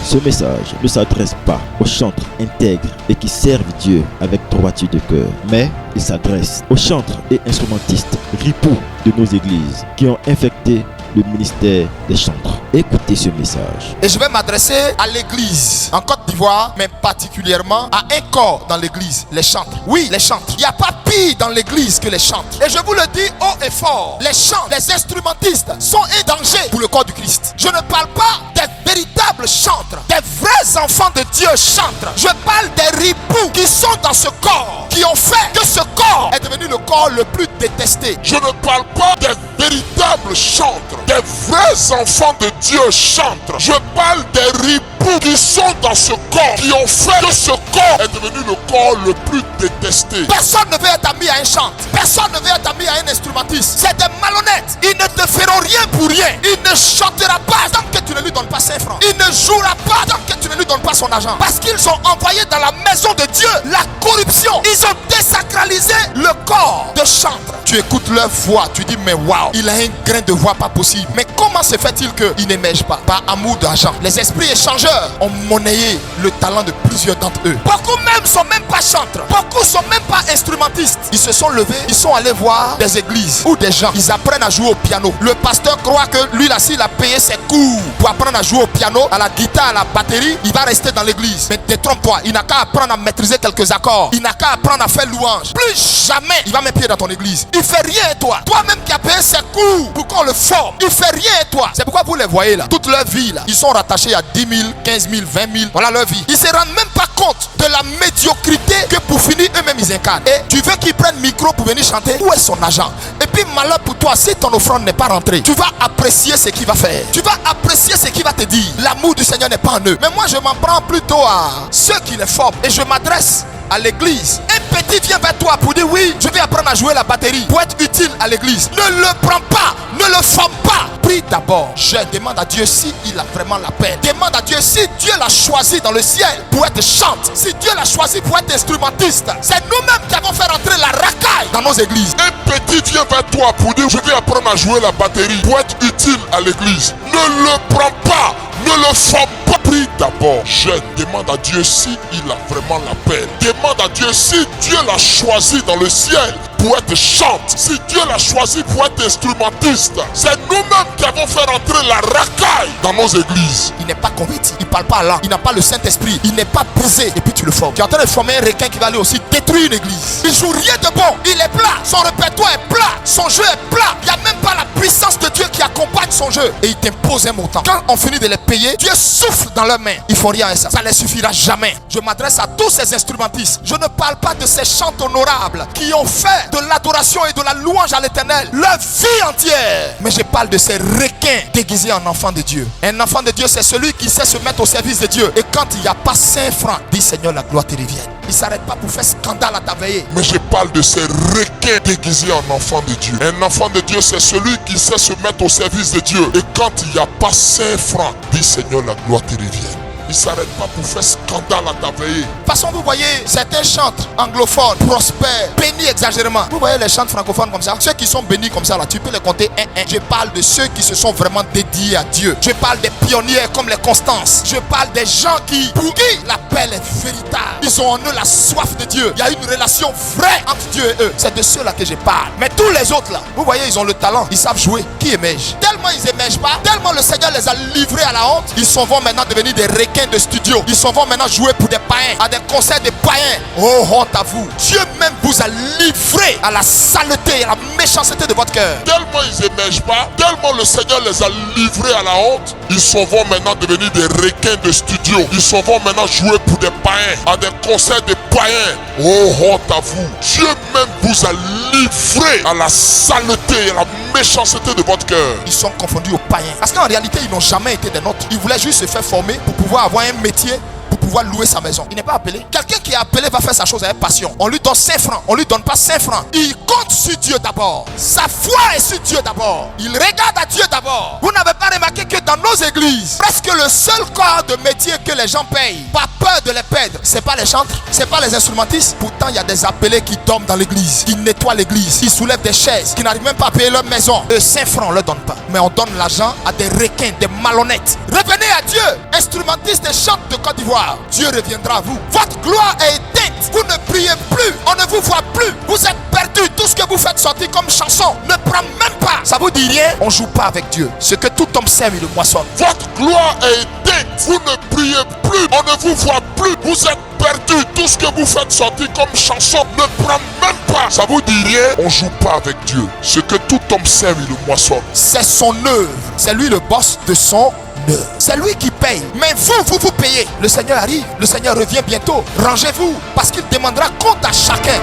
Ce message ne s'adresse pas aux chantres intègres et qui servent Dieu avec droiture de cœur, mais il s'adresse aux chantres et instrumentistes ripoux de nos églises qui ont infecté le ministère des chantres. Écoutez ce message. Et je vais m'adresser à l'église en Côte d'Ivoire, mais particulièrement à un corps dans l'église, les chantres. Oui, les chantres. Il n'y a pas pire dans l'église que les chantres. Et je vous le dis haut et fort, les chantres, les instrumentistes sont un danger pour le corps du Christ. Je ne parle pas des véritables chantres, des vrais enfants de Dieu chantres. Je parle des ripoux qui sont dans ce corps, qui ont fait que ce corps est devenu le corps le plus détesté. Je ne parle pas des véritables chantres, des vrais enfants de Dieu chantres. Je parle des ripoux qui sont dans ce corps, qui ont fait que ce corps est devenu le corps le plus détesté. Personne ne veut être ami à un chantre. Personne ne veut être ami à un instrumentiste. C'est des malhonnêtes. Ils ne te feront rien pour rien. Il ne chantera pas tant que tu ne lui donnes pas 5 francs. Il ne jouera pas tant que tu ne lui donnes pas son argent. Parce qu'ils ont envoyé dans la maison de Dieu la corruption. Ils ont désacralisé le corps de chantre. Tu écoutes leur voix, tu dis mais waouh, il a un grain de voix pas possible. Mais comment se fait-il qu'il n'émerge pas? Par amour d'argent. Les esprits échangeurs ont monnayé le talent de plusieurs d'entre eux. Beaucoup même sont même pas chantres. Beaucoup sont même pas instrumentistes. Ils se sont levés, ils sont allés voir des églises ou des gens. Ils apprennent à jouer au piano. Le pasteur croit que lui là, s'il a payé ses cours pour apprendre à jouer au piano, à la guitare, à la batterie, il va rester dans l'église. Mais détrompe-toi, il n'a qu'à apprendre à maîtriser quelques accords. Il n'a qu'à apprendre à faire louange. Plus jamais il va mettre pied dans ton église. Il fait rien toi. Toi-même qui as payé ses cours pour qu'on le forme, il fait rien toi. C'est pourquoi vous les voyez là, toute leur vie là, ils sont rattachés à 10 000, 15 000, 20 000. Voilà leur vie. Ils se rendent même pas compte de la médiocrité que pour finir eux-mêmes ils incarnent. Et tu veux qu'ils prennent micro pour venir chanter? Où est son argent? Et puis malheur pour toi, si ton offrande n'est pas rentrée, tu vas apprécier ce qu'il va faire. Tu vas apprécier ce qu'il va te dire. L'amour du Seigneur n'est pas en eux. Mais moi je m'en prends plutôt à ceux qui les forment. Et je m'adresse à l'église. Un petit vient vers toi pour dire oui, je vais apprendre à jouer la batterie pour être utile à l'église. Ne le prends pas, ne le forme pas. Prie d'abord. Je demande à Dieu si il a vraiment la peine. Demande à Dieu si Dieu l'a choisi dans le ciel pour être chante. Si Dieu l'a choisi pour être instrumentiste. C'est nous-mêmes qui avons fait rentrer la racaille dans nos églises. Un petit vient vers toi pour dire je vais apprendre à jouer la batterie pour être utile à l'église. Ne le prends pas, ne le forme pas. Prie d'abord. Je demande à Dieu si il a vraiment la peine. Demande à Dieu si Dieu l'a choisi dans le ciel pour être chante. Si Dieu l'a choisi pour être instrumentiste. C'est nous-mêmes qui avons fait rentrer la racaille dans nos églises. Il n'est pas converti, il ne parle pas là, il n'a pas le Saint-Esprit, il n'est pas posé et puis tu le formes. Tu es en train de former un requin qui va aller aussi détruire une église. Il joue rien de bon, il est plat, son répertoire est plat, son jeu est plat. Il n'y a même pas la puissance de Dieu qui accompagne son jeu. Et il t'impose un montant. Quand on finit de les payer, Dieu souffle dans leurs mains. Ils font rien à ça. Ça ne les suffira jamais. Je m'adresse à tous ces instrumentistes. Je ne parle pas de ces chants honorables qui ont fait de l'adoration et de la louange à l'Éternel leur vie entière. Mais je parle de ces requins déguisés en enfants de Dieu. Un enfant de Dieu, c'est celui qui sait se mettre au service de Dieu. Et quand il n'y a pas 5 francs, dit Seigneur, la gloire te revienne. Il ne s'arrête pas pour faire scandale à ta veillée. Mais je parle de ces requins déguisés en enfants de Dieu. Un enfant de Dieu, c'est celui qui sait se mettre au service de Dieu. Et quand il n'y a pas 5 francs, dit Seigneur, la gloire te revienne. Il ne s'arrête pas pour faire scandale à ta veillée. De toute façon, vous voyez certains chantres anglophones, prospères, bénis exagérément. Vous voyez les chantres francophones comme ça. Ceux qui sont bénis comme ça, là, tu peux les compter un. Je parle de ceux qui se sont vraiment dédiés à Dieu. Je parle des pionniers comme les Constances. Je parle des gens pour qui l'appel est véritable. Ils ont en eux la soif de Dieu. Il y a une relation vraie entre Dieu et eux. C'est de ceux-là que je parle. Mais tous les autres là, vous voyez, ils ont le talent. Ils savent jouer. Qui émergent? Tellement ils émergent pas, tellement le Seigneur les a livrés à la honte. Ils s'en vont maintenant devenir des requins de studio. Ils s'en vont maintenant jouer pour des païens, à des concerts de païens. Oh, honte à vous. Dieu même vous a livré à la saleté et à la méchanceté de votre cœur. Tellement ils émergent pas, tellement le Seigneur les a livrés à la honte. Ils s'en vont maintenant devenir des requins de studio. Ils s'en vont maintenant jouer pour des païens, à des concerts de païens. Oh, honte à vous. Dieu même vous a livré à la saleté et à la méchanceté de votre cœur. Ils sont confondus aux païens. Parce qu'en réalité, ils n'ont jamais été des nôtres. Ils voulaient juste se faire former pour pouvoir avoir un métier, pour pouvoir louer sa maison. Il n'est pas appelé. Quelqu'un qui est appelé va faire sa chose avec passion. On lui donne 5 francs. On lui donne pas 5 francs. Il compte sur Dieu d'abord. Sa foi est sur Dieu d'abord. Il regarde à Dieu d'abord. Vous n'avez pas remarqué que dans nos églises, presque le seul corps de métier que les gens payent, pas peur de les perdre, c'est pas les chantres, c'est pas les instrumentistes. Pourtant, il y a des appelés qui dorment dans l'église, qui nettoient l'église, qui soulèvent des chaises, qui n'arrivent même pas à payer leur maison. 5 francs, on ne leur donne pas. Mais on donne l'argent à des requins, des malhonnêtes. Revenez à Dieu, instrumentistes et chantres de Côte d'Ivoire. Dieu reviendra à vous. Votre gloire est éteinte. Vous ne priez plus. On ne vous voit plus. Vous êtes perdus. Tout ce que vous faites sortir comme chanson ne prend même pas. Ça vous dit rien? On ne joue pas avec Dieu. Ce que tout homme sème, il le moissonne. Votre gloire est éteinte. Vous ne priez plus. On ne vous voit plus. Vous êtes perdus. Tout ce que vous faites sortir comme chanson ne prend même pas. Ça vous dit rien? On ne joue pas avec Dieu. Ce que tout homme sème, il le moissonne. C'est son œuvre. C'est lui le boss de son œuvre. C'est lui qui paye. Mais vous payez. Le Seigneur arrive. Le Seigneur revient bientôt. Rangez-vous parce qu'il demandera compte à chacun.